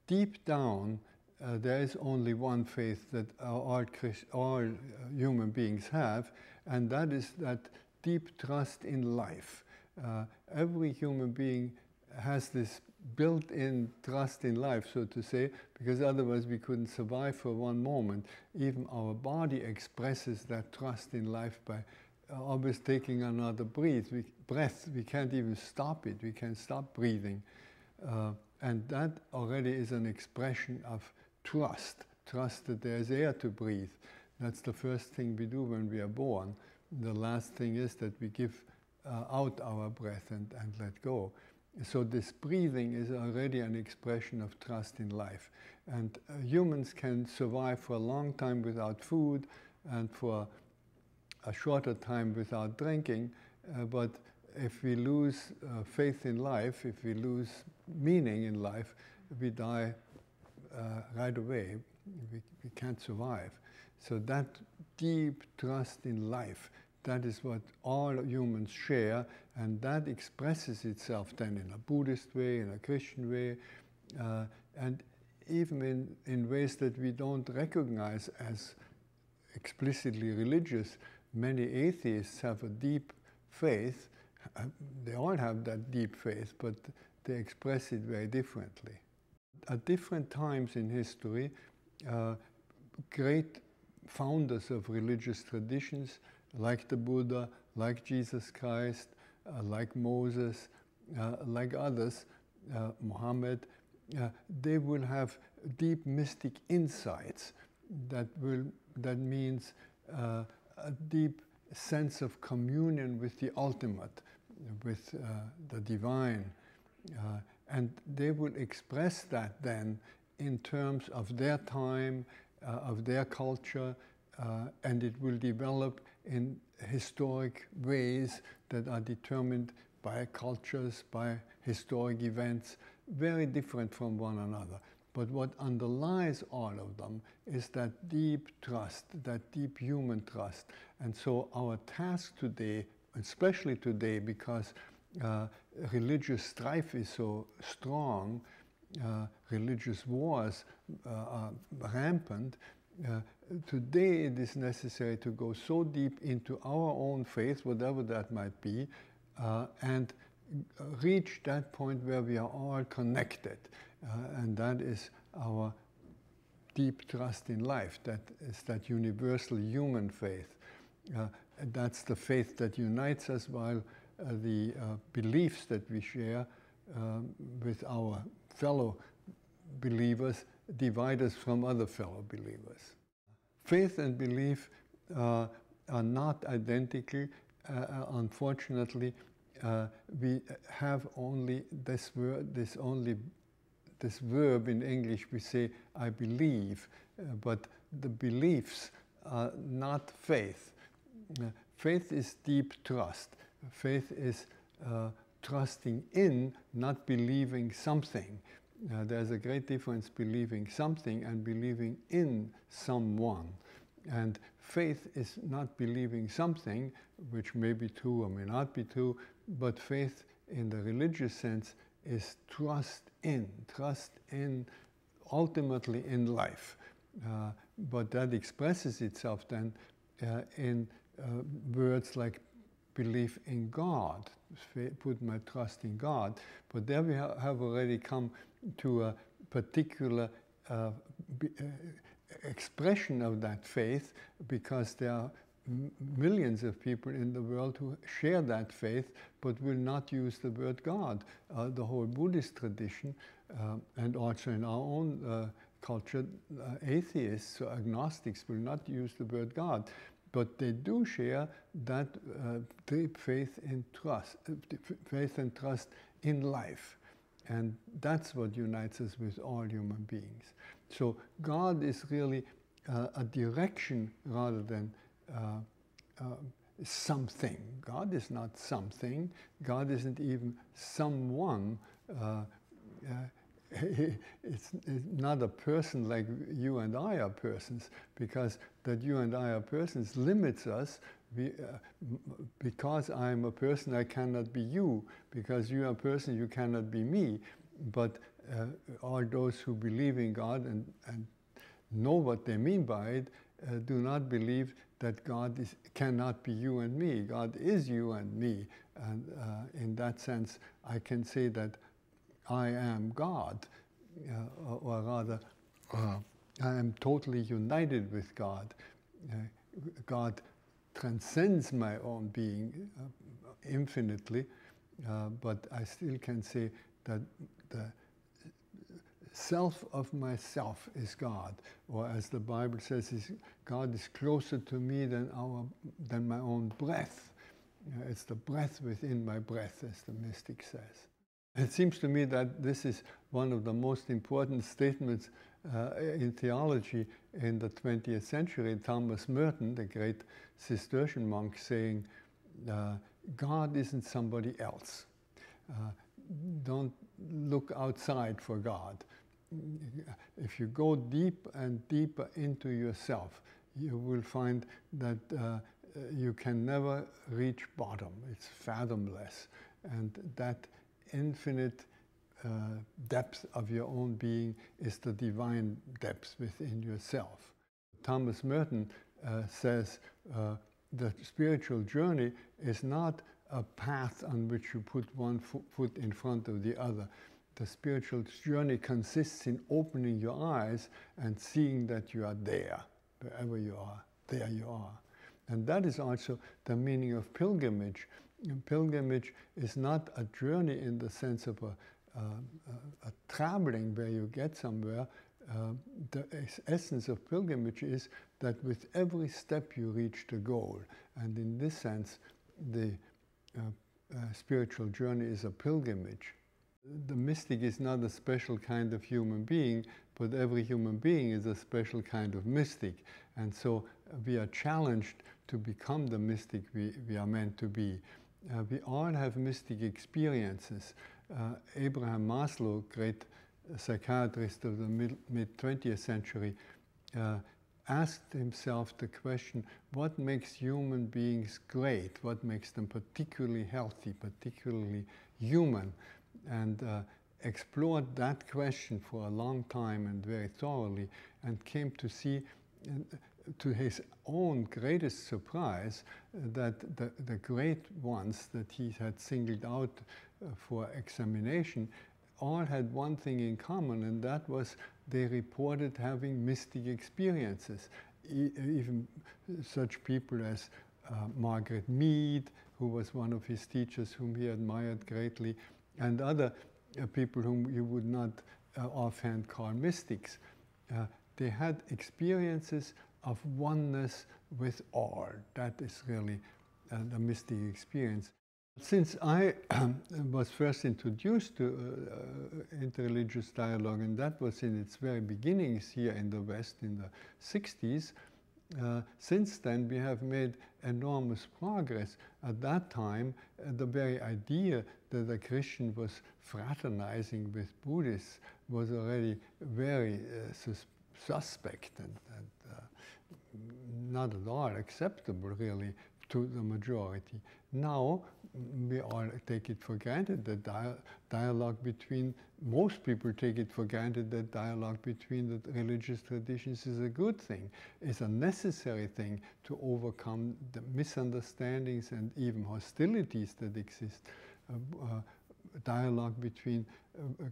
deep down, there is only one faith that all human beings have, and that is that deep trust in life. Every human being has this built-in trust in life, so to say, because otherwise we couldn't survive for one moment. Even our body expresses that trust in life by always taking another breath. We can't even stop it. We can't stop breathing. And that already is an expression of trust that there's air to breathe. That's the first thing we do when we are born. The last thing is that we give out our breath and let go. So this breathing is already an expression of trust in life. And humans can survive for a long time without food and for a shorter time without drinking, but if we lose faith in life, if we lose meaning in life, we die right away. We can't survive. So that deep trust in life, that is what all humans share, and that expresses itself then in a Buddhist way, in a Christian way, and even in ways that we don't recognize as explicitly religious. Many atheists have a deep faith. They all have that deep faith, but they express it very differently. At different times in history, great founders of religious traditions, like the Buddha, like Jesus Christ, like Moses, like others, Muhammad, they will have deep mystic insights that means a deep sense of communion with the ultimate, with the divine. And they will express that then in terms of their time, of their culture, and it will develop in historic ways that are determined by cultures, by historic events, very different from one another. But what underlies all of them is that deep trust, that deep human trust. And so our task today, especially today, because religious strife is so strong, religious wars are rampant, today it is necessary to go so deep into our own faith, whatever that might be, and reach that point where we are all connected. And that is our deep trust in life. That is that universal human faith. That's the faith that unites us, while the beliefs that we share with our fellow believers divide us from other fellow believers. Faith and belief are not identical. Unfortunately, we have only this word, this verb in English. We say, I believe, but the beliefs are not faith. Faith is deep trust. Faith is trusting in, not believing something. There's a great difference believing something and believing in someone. And faith is not believing something, which may be true or may not be true, but faith in the religious sense is trust in ultimately in life. But that expresses itself then in words like belief in God, put my trust in God. But there we have already come to a particular expression of that faith, because there are millions of people in the world who share that faith but will not use the word God. The whole Buddhist tradition, and also in our own culture, atheists or agnostics will not use the word God. But they do share that deep faith in trust, faith and trust in life. And that's what unites us with all human beings. So God is really a direction rather than something. God is not something. God isn't even someone. It's not a person like you and I are persons, because that you and I are persons limits us. Because I am a person, I cannot be you. Because you are a person, you cannot be me. But all those who believe in God and know what they mean by it do not believe that God cannot be you and me. God is you and me. And in that sense, I can say that I am God, or rather, I am totally united with God. God transcends my own being infinitely, but I still can say that the self of myself is God, or as the Bible says, God is closer to me than my own breath. It's the breath within my breath, as the mystic says. It seems to me that this is one of the most important statements in theology in the 20th century. Thomas Merton, the great Cistercian monk, saying, God isn't somebody else. Don't look outside for God. If you go deep and deeper into yourself, you will find that you can never reach bottom. It's fathomless. And that infinite depth of your own being is the divine depth within yourself. Thomas Merton says the spiritual journey is not a path on which you put one foot in front of the other. The spiritual journey consists in opening your eyes and seeing that you are there. Wherever you are, there you are. And that is also the meaning of pilgrimage. Pilgrimage is not a journey in the sense of a traveling where you get somewhere. The essence of pilgrimage is that with every step you reach the goal. And in this sense, the spiritual journey is a pilgrimage. The mystic is not a special kind of human being, but every human being is a special kind of mystic. And so we are challenged to become the mystic we are meant to be. We all have mystic experiences. Abraham Maslow, great psychiatrist of the mid-20th century, asked himself the question, what makes human beings great? What makes them particularly healthy, particularly human? And explored that question for a long time and very thoroughly, and came to see, to his own greatest surprise, that the great ones that he had singled out for examination all had one thing in common, and that was they reported having mystic experiences. Even such people as Margaret Mead, who was one of his teachers whom he admired greatly, and other people whom you would not offhand call mystics. They had experiences of oneness with all. That is really the mystic experience. Since I was first introduced to interreligious dialogue, and that was in its very beginnings here in the West in the 60s, since then we have made enormous progress. At that time, the very idea that a Christian was fraternizing with Buddhists was already very suspect and not at all acceptable, really, to the majority. Now, we all take it for granted that dialogue between, most people take it for granted that dialogue between the religious traditions is a good thing, is a necessary thing to overcome the misunderstandings and even hostilities that exist. Dialogue between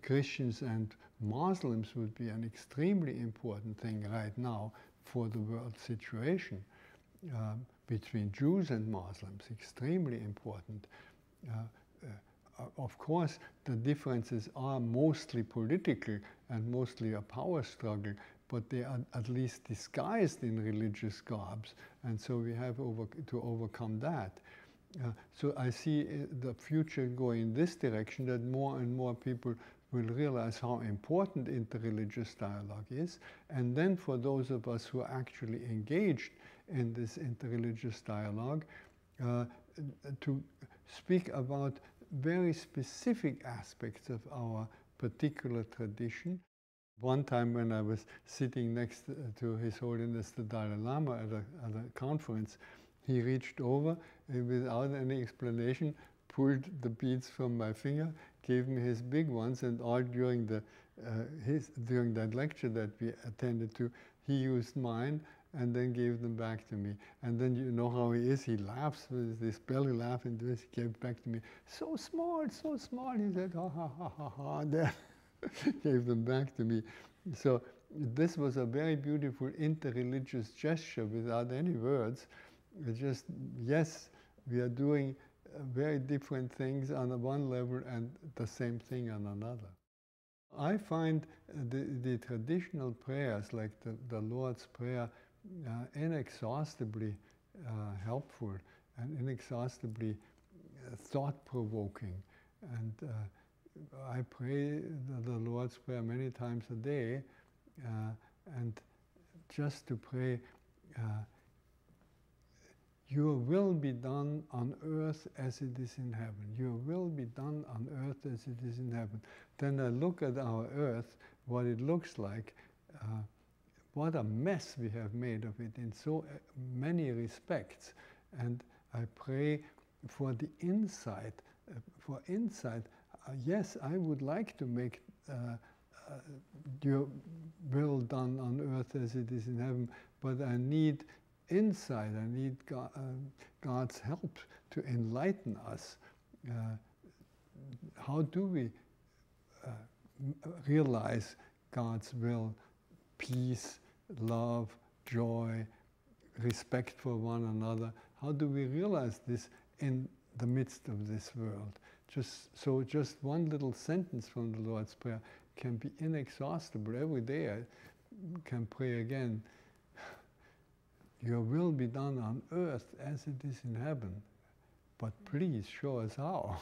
Christians and Muslims would be an extremely important thing right now for the world situation. Between Jews and Muslims, extremely important. Of course, the differences are mostly political and mostly a power struggle, but they are at least disguised in religious garbs, and so we have to overcome that. So I see the future going in this direction, that more and more people will realize how important interreligious dialogue is, and then for those of us who are actually engaged in this interreligious dialogue, to speak about very specific aspects of our particular tradition. One time when I was sitting next to His Holiness the Dalai Lama at a conference, he reached over and without any explanation pulled the beads from my finger, gave me his big ones, and all during the during that lecture that we attended to, he used mine and then gave them back to me. And then you know how he is, he laughs with this belly laugh, and he gave back to me. So small, he said, ha ha ha ha ha, and then gave them back to me. So this was a very beautiful interreligious gesture without any words. It's just, yes, we are doing very different things on one level and the same thing on another. I find the traditional prayers, like the Lord's Prayer, inexhaustibly helpful and inexhaustibly thought-provoking. And I pray the Lord's Prayer many times a day, and just to pray, your will be done on earth as it is in heaven. Your will be done on earth as it is in heaven. Then I look at our earth, what it looks like, what a mess we have made of it in so many respects. And I pray for the insight. Yes, I would like to make your will done on earth as it is in heaven, but I need insight. I need God's help to enlighten us. How do we realize God's will? Peace, love, joy, respect for one another. How do we realize this in the midst of this world? Just one little sentence from the Lord's Prayer can be inexhaustible. Every day I can pray again, your will be done on earth as it is in heaven, but please show us how.